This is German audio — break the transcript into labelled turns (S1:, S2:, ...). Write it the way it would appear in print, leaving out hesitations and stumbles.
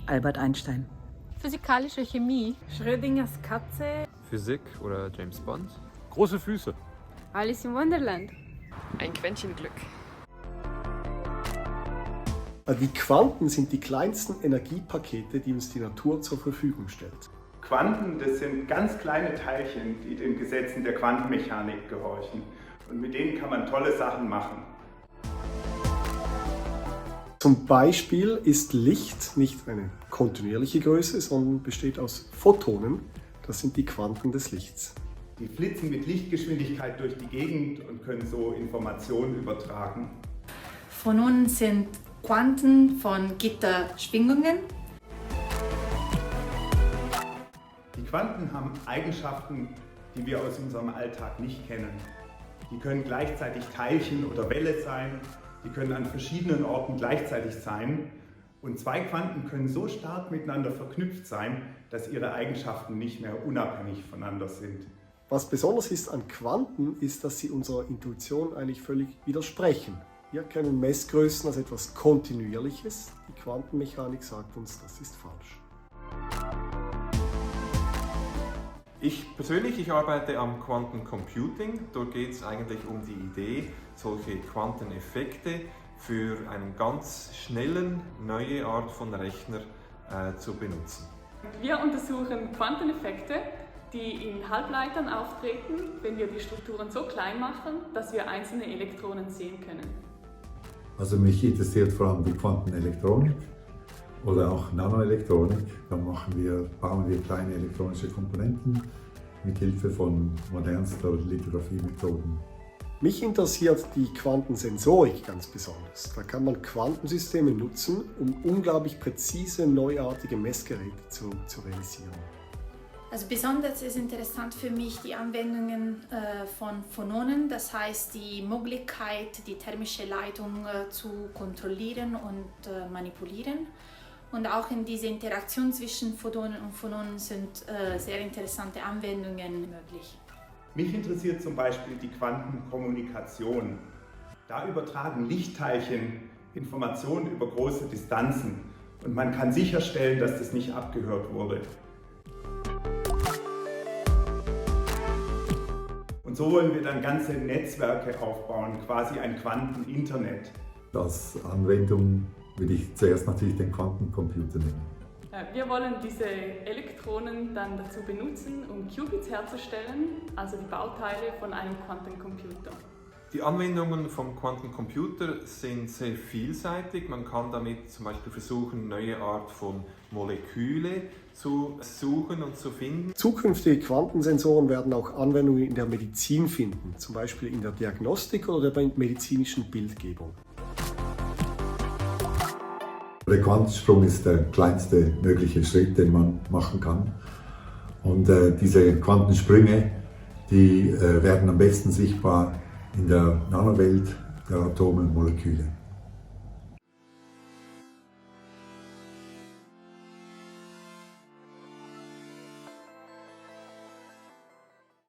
S1: Albert Einstein.
S2: Physikalische Chemie.
S3: Schrödingers Katze.
S4: Physik oder James Bond.
S5: Große Füße.
S6: Alice in Wonderland.
S7: Ein Quäntchen Glück.
S8: Die Quanten sind die kleinsten Energiepakete, die uns die Natur zur Verfügung stellt.
S9: Quanten, das sind ganz kleine Teilchen, die den Gesetzen der Quantenmechanik gehorchen. Und mit denen kann man tolle Sachen machen.
S8: Zum Beispiel ist Licht nicht eine kontinuierliche Größe, sondern besteht aus Photonen. Das sind die Quanten des Lichts.
S9: Die flitzen mit Lichtgeschwindigkeit durch die Gegend und können so Informationen übertragen.
S10: Phononen sind Quanten von Gitterschwingungen.
S9: Die Quanten haben Eigenschaften, die wir aus unserem Alltag nicht kennen. Die können gleichzeitig Teilchen oder Welle sein, die können an verschiedenen Orten gleichzeitig sein. Und zwei Quanten können so stark miteinander verknüpft sein, dass ihre Eigenschaften nicht mehr unabhängig voneinander sind.
S8: Was besonders ist an Quanten, ist, dass sie unserer Intuition eigentlich völlig widersprechen. Wir kennen Messgrößen als etwas Kontinuierliches. Die Quantenmechanik sagt uns, das ist falsch.
S4: Ich persönlich arbeite am Quantencomputing. Dort geht es eigentlich um die Idee, solche Quanteneffekte für einen ganz schnellen, neue Art von Rechner zu benutzen.
S3: Wir untersuchen Quanteneffekte, die in Halbleitern auftreten, wenn wir die Strukturen so klein machen, dass wir einzelne Elektronen sehen können.
S11: Also mich interessiert vor allem die Quantenelektronik oder auch Nanoelektronik. Da bauen wir kleine elektronische Komponenten mit Hilfe von modernster Lithografiemethoden.
S8: Mich interessiert die Quantensensorik ganz besonders. Da kann man Quantensysteme nutzen, um unglaublich präzise, neuartige Messgeräte zu realisieren.
S10: Also besonders ist interessant für mich die Anwendungen von Phononen, das heißt die Möglichkeit, die thermische Leitung zu kontrollieren und manipulieren. Und auch in dieser Interaktion zwischen Photonen und Phononen sind sehr interessante Anwendungen möglich.
S9: Mich interessiert zum Beispiel die Quantenkommunikation. Da übertragen Lichtteilchen Informationen über große Distanzen und man kann sicherstellen, dass das nicht abgehört wurde. Und so wollen wir dann ganze Netzwerke aufbauen, quasi ein Quanteninternet.
S11: Als Anwendung würde ich zuerst natürlich den Quantencomputer nehmen.
S3: Wir wollen diese Elektronen dann dazu benutzen, um Qubits herzustellen, also die Bauteile von einem Quantencomputer.
S4: Die Anwendungen vom Quantencomputer sind sehr vielseitig. Man kann damit zum Beispiel versuchen, neue Art von Moleküle zu suchen und zu finden.
S8: Zukünftige Quantensensoren werden auch Anwendungen in der Medizin finden, zum Beispiel in der Diagnostik oder der medizinischen Bildgebung.
S11: Der Quantensprung ist der kleinste mögliche Schritt, den man machen kann. Und diese Quantensprünge, die werden am besten sichtbar in der Nanowelt der Atome und Moleküle.